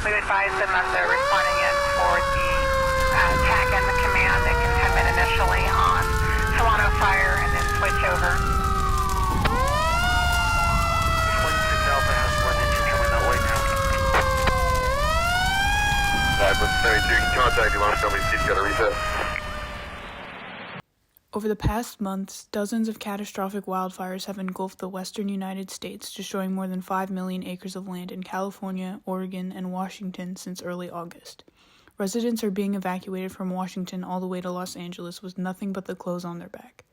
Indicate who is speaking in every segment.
Speaker 1: We advise them as they're responding in for the TAC and the command. They can come in initially on Solano Fire and then switch over.
Speaker 2: 26 Alpha has one engine coming that way now.
Speaker 3: Let's 32, contact you, last company, seat's got a reset.
Speaker 4: Over the past months, dozens of catastrophic wildfires have engulfed the western United States, destroying more than 5 million acres of land in California, Oregon, and Washington since early August. Residents are being evacuated from Washington all the way to Los Angeles with nothing but the clothes on their back.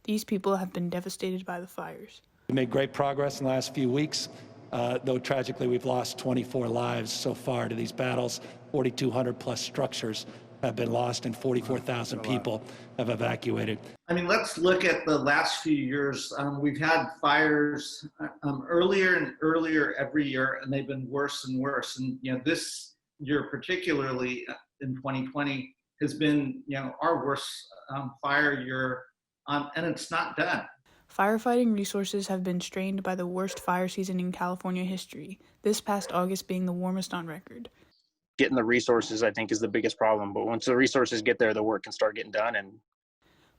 Speaker 4: These people have been devastated by the fires.
Speaker 5: We made great progress in the last few weeks, though tragically we've lost 24 lives so far to these battles. 4,200 plus structures have been lost and 44,000 people have evacuated.
Speaker 6: I mean, let's look at the last few years. We've had fires earlier and earlier every year, and they've been worse and worse. And this year, particularly in 2020, has been our worst fire year, and it's not done.
Speaker 4: Firefighting resources have been strained by the worst fire season in California history, this past August being the warmest on record.
Speaker 7: Getting the resources, I think, is the biggest problem. But once the resources get there, the work can start getting done. And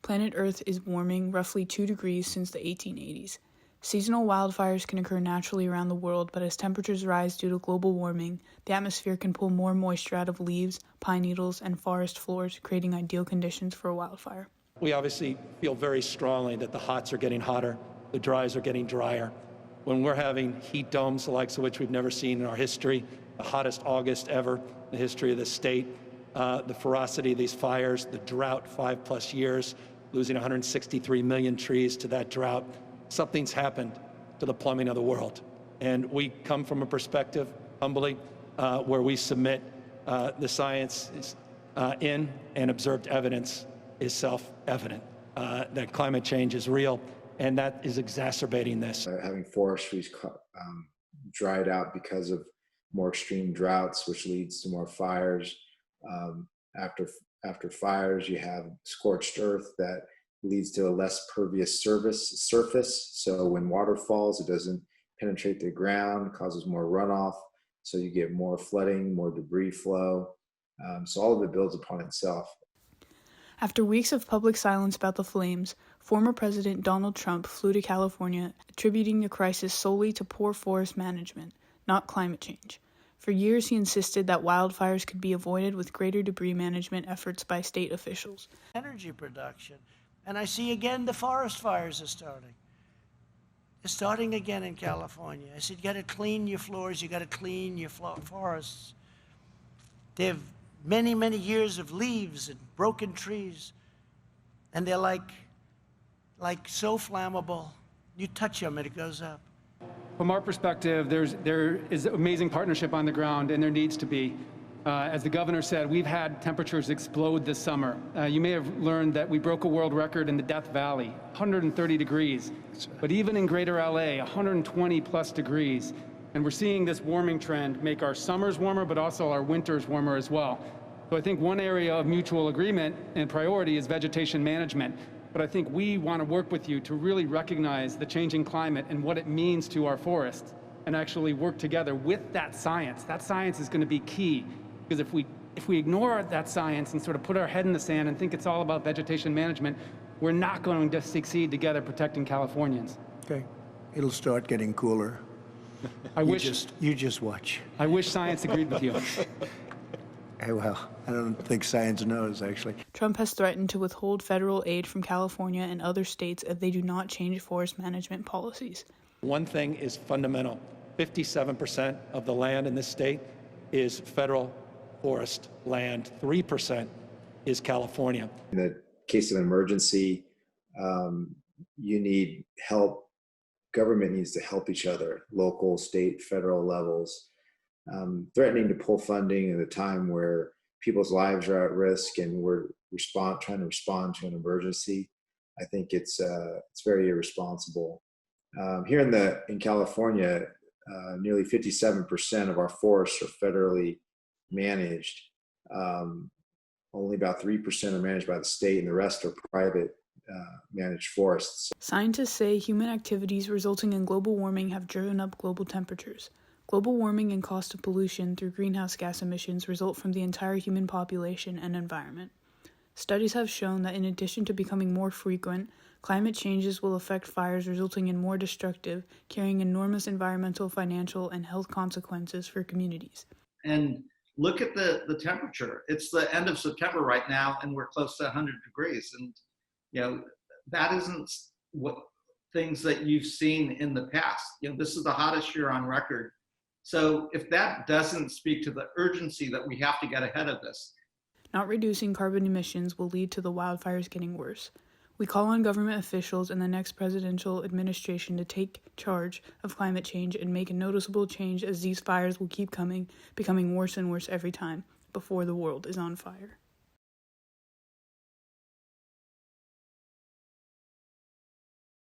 Speaker 4: Planet Earth is warming roughly 2 degrees since the 1880s. Seasonal wildfires can occur naturally around the world, but as temperatures rise due to global warming, the atmosphere can pull more moisture out of leaves, pine needles, and forest floors, creating ideal conditions for a wildfire.
Speaker 5: We obviously feel very strongly that the hots are getting hotter, the dries are getting drier. When we're having heat domes, the likes of which we've never seen in our history, the hottest August ever in the history of the state, the ferocity of these fires, the drought, 5+ years, losing 163 million trees to that drought. Something's happened to the plumbing of the world. And we come from a perspective, humbly, where we submit the science is in and observed evidence is self-evident, that climate change is real, and that is exacerbating this.
Speaker 8: Having forestries dried out because of more extreme droughts, which leads to more fires. After fires, you have scorched earth that leads to a less pervious surface. So when water falls, it doesn't penetrate the ground, causes more runoff. So you get more flooding, more debris flow. So all of it builds upon itself.
Speaker 4: After weeks of public silence about the flames, former President Donald Trump flew to California, attributing the crisis solely to poor forest management, not climate change. For years, he insisted that wildfires could be avoided with greater debris management efforts by state officials.
Speaker 9: Energy production. And I see again the forest fires are starting. They're starting again in California. I said, you got to clean your floors, you got to clean your forests. They have many, many years of leaves and broken trees, and they're like so flammable. You touch them and it goes up.
Speaker 10: From our perspective, there is amazing partnership on the ground, and there needs to be. As the governor said, we've had temperatures explode this summer. You may have learned that we broke a world record in the Death Valley, 130 degrees. But even in greater LA, 120 plus degrees. And we're seeing this warming trend make our summers warmer, but also our winters warmer as well. So I think one area of mutual agreement and priority is vegetation management. But I think we want to work with you to really recognize the changing climate and what it means to our forests, and actually work together with that science. That science is going to be key, because if we ignore that science and sort of put our head in the sand and think it's all about vegetation management, we're not going to succeed together protecting Californians.
Speaker 9: Okay, it'll start getting cooler. You just watch.
Speaker 10: I wish science agreed with you.
Speaker 9: Well, I don't think science knows, actually.
Speaker 4: Trump has threatened to withhold federal aid from California and other states if they do not change forest management policies.
Speaker 5: One thing is fundamental. 57% of the land in this state is federal forest land. 3% is California.
Speaker 8: In the case of an emergency, you need help. Government needs to help each other, local, state, federal levels. Threatening to pull funding at a time where people's lives are at risk and we're trying to respond to an emergency, I think it's very irresponsible. Here in California, nearly 57% of our forests are federally managed. Only about 3% are managed by the state, and the rest are private managed forests.
Speaker 4: Scientists say human activities resulting in global warming have driven up global temperatures. Global warming and cost of pollution through greenhouse gas emissions result from the entire human population and environment. Studies have shown that in addition to becoming more frequent, climate changes will affect fires, resulting in more destructive, carrying enormous environmental, financial, and health consequences for communities.
Speaker 6: And look at the temperature. It's the end of September right now, and we're close to 100 degrees. And that isn't what things that you've seen in the past. This is the hottest year on record. So if that doesn't speak to the urgency that we have to get ahead of this.
Speaker 4: Not reducing carbon emissions will lead to the wildfires getting worse. We call on government officials and the next presidential administration to take charge of climate change and make a noticeable change, as these fires will keep coming, becoming worse and worse every time before the world is on fire.